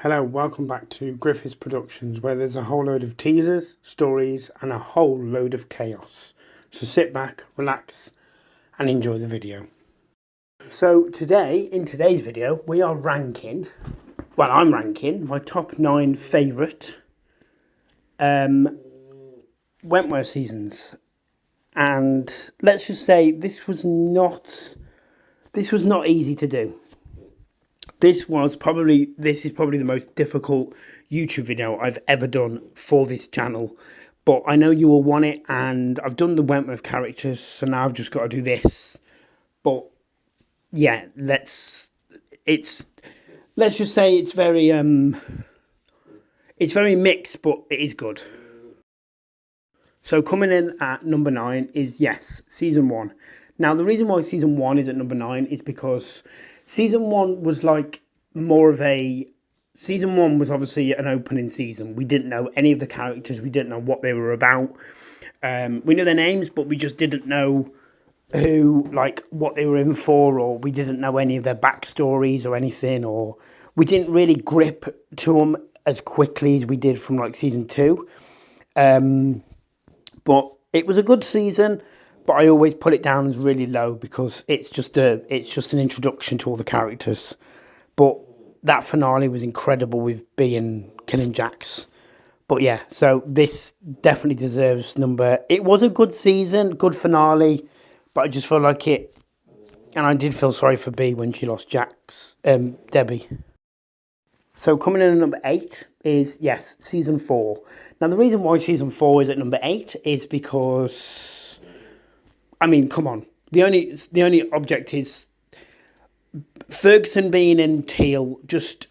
Hello, welcome back to Griffiths Productions, where there's a whole load of teasers, stories, and a whole load of chaos. So sit back, relax, and enjoy the video. So in today's video, we are ranking, well, I'm ranking my top 9 favourite Wentworth seasons. And let's just say this was not easy to do. This is probably the most difficult YouTube video I've ever done for this channel. But I know you all want it, and I've done the Wentworth characters, so now I've just got to do this. But yeah, let's just say it's very mixed, but it is good. So coming in at number 9 is, yes, season 1. Now the reason why season 1 is at number 9 is because season 1 was like season 1 was obviously an opening season. We didn't know any of the characters. We didn't know what they were about. We knew their names, but we just didn't know what they were in for, or we didn't know any of their backstories or anything, or we didn't really grip to them as quickly as we did from like season 2. But it was a good season, but I always put it down as really low because it's just an introduction to all the characters. But that finale was incredible with B and killing Jax. But yeah, so this definitely deserves it was a good season, good finale, but I just feel like it, and I did feel sorry for B when she lost Debbie. So coming in at number 8 is, yes, season 4. Now the reason why season 4 is at number 8 is because, I mean, come on, the only object is Ferguson being in Teal. Just,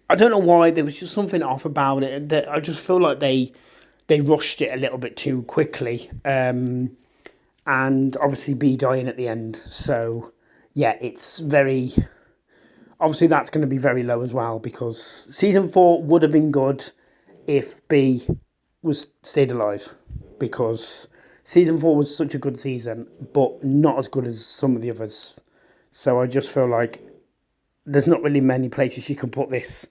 I don't know why, there was just something off about it. That I just feel like they rushed it a little bit too quickly, and obviously B dying at the end. So yeah, it's very. Obviously, that's going to be very low as well, because season 4 would have been good if B was stayed alive, because season 4 was such a good season, but not as good as some of the others. So I just feel like there's not really many places you can put this.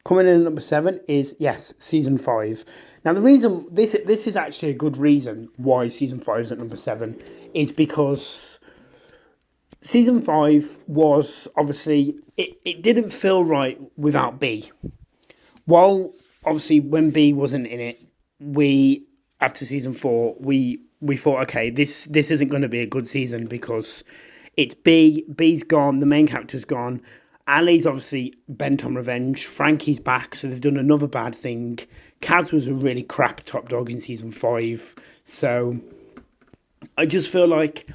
Coming in at number 7 is, yes, season 5. Now the reason, this is actually a good reason why season 5 is at number 7, is because season 5 was obviously, it didn't feel right without B. While obviously when B wasn't in it, after season 4, we thought, okay, this isn't going to be a good season because it's B's gone, the main character's gone, Ali's obviously bent on revenge, Frankie's back, so they've done another bad thing. Kaz was a really crap top dog in season 5, so I just feel like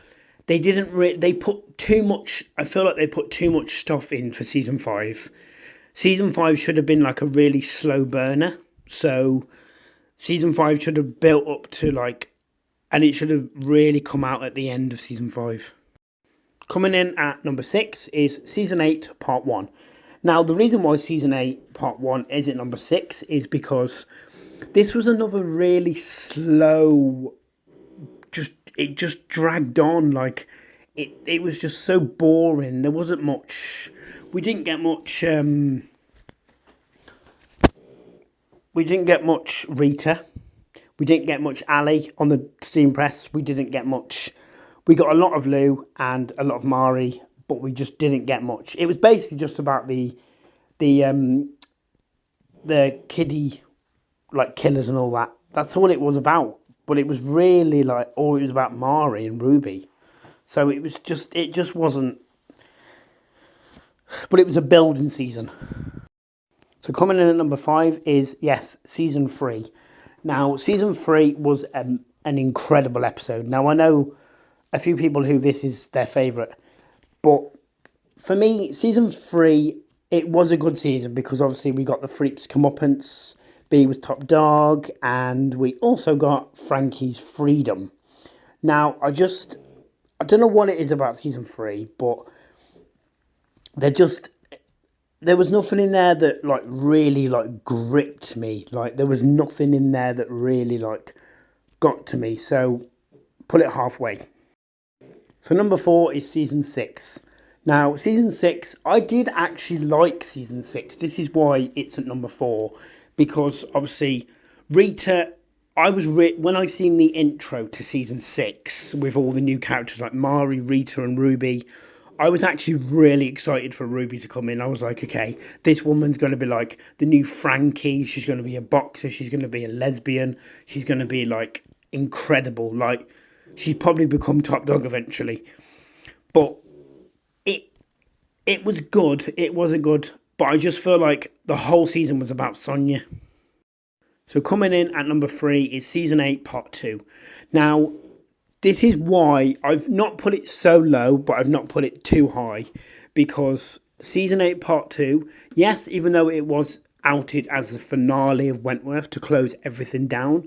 they put too much. I feel like they put too much stuff in for season 5. Season 5 should have been like a really slow burner. So season 5 should have built up to and it should have really come out at the end of season 5. Coming in at number 6 is season 8 part 1. Now the reason why season 8 part 1 is at number 6 is because this was another really slow, it just dragged on. Like it was just so boring. There wasn't much. We didn't get much. We didn't get much Rita. We didn't get much Ali on the steam press. We didn't get much. We got a lot of Lou and a lot of Mari, but we just didn't get much. It was basically just about the kiddie killers and all that. That's all it was about. But it was really it was about Mari and Ruby. So it just wasn't. But it was a building season. So coming in at number 5 is, yes, season 3. Now, season 3 was an incredible episode. Now, I know a few people who this is their favourite. But for me, season 3, it was a good season because obviously we got the Freaks comeuppance. B was top dog, and we also got Frankie's freedom. Now, I don't know what it is about season 3, but there was nothing in there that really gripped me. There was nothing in there that really got to me. So put it halfway. So number 4 is season 6. Now, season 6, I did actually like season 6. This is why it's at number 4, because obviously Rita, when I seen the intro to season 6 with all the new characters like Mari, Rita, and Ruby, I was actually really excited for Ruby to come in. I was like, okay, this woman's going to be like the new Frankie. She's going to be a boxer. She's going to be a lesbian. She's going to be like incredible. Like, she's probably become top dog eventually. But it it was good. It was a good, but I just feel like the whole season was about Sonia. So coming in at number 3 is season 8, part 2. Now, this is why I've not put it so low, but I've not put it too high, because season 8, part 2, yes, even though it was outed as the finale of Wentworth to close everything down,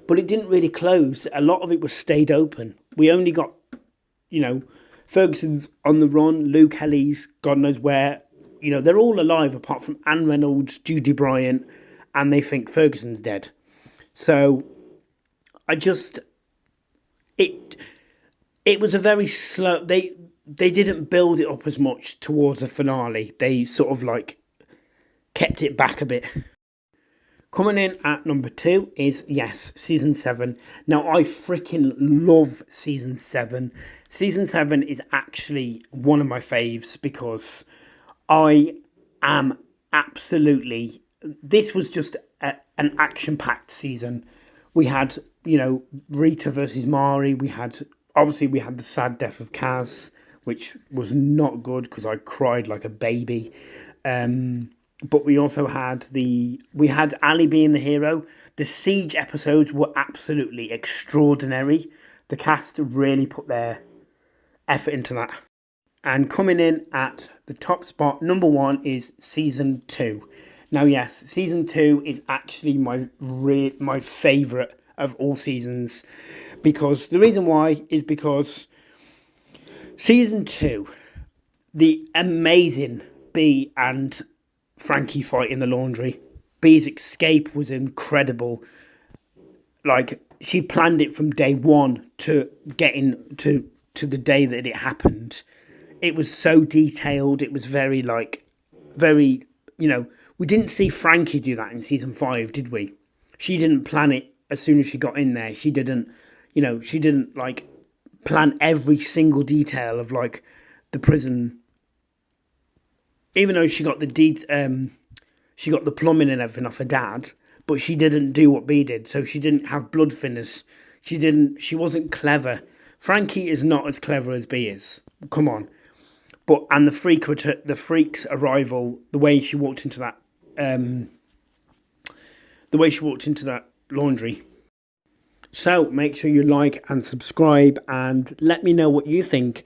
but it didn't really close. A lot of it was stayed open. We only got, Ferguson's on the run, Luke Kelly's God knows where. They're all alive apart from Anne Reynolds, Judy Bryant, and they think Ferguson's dead. So it was a very slow. They didn't build it up as much towards the finale. They sort of like kept it back a bit. Coming in at number 2 is, yes, season 7. Now, I freaking love season 7. Season 7 is actually one of my faves because I am absolutely... This was just an action-packed season. We had, Rita versus Mari. We had the sad death of Kaz, which was not good because I cried like a baby. But we also had Ali being the hero. The siege episodes were absolutely extraordinary. The cast really put their effort into that. And coming in at the top spot, number 1 is season 2. Now, yes, season 2 is actually my favourite of all seasons, because the reason why is because season 2, the amazing Bea and Frankie fight in the laundry. Bea's escape was incredible. Like, she planned it from day 1 to getting to the day that it happened. It was so detailed. It was very, we didn't see Frankie do that in season 5, did we? She didn't plan it as soon as she got in there. She didn't plan every single detail of the prison. Even though she got the plumbing and everything off her dad, but she didn't do what Bea did. So she didn't have blood thinners. She wasn't clever. Frankie is not as clever as Bea is. Come on. And the freak's arrival, the way she walked into that laundry. So make sure you like and subscribe and let me know what you think.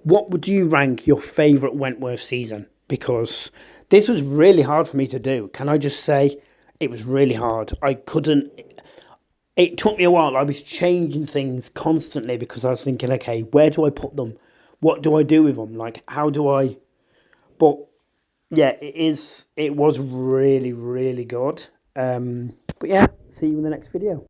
What would you rank your favourite Wentworth season? Because this was really hard for me to do. Can I just say it was really hard? It took me a while. I was changing things constantly because I was thinking, okay, where do I put them? What do I do with them? How do I... But yeah, it was really, really good. But yeah, see you in the next video.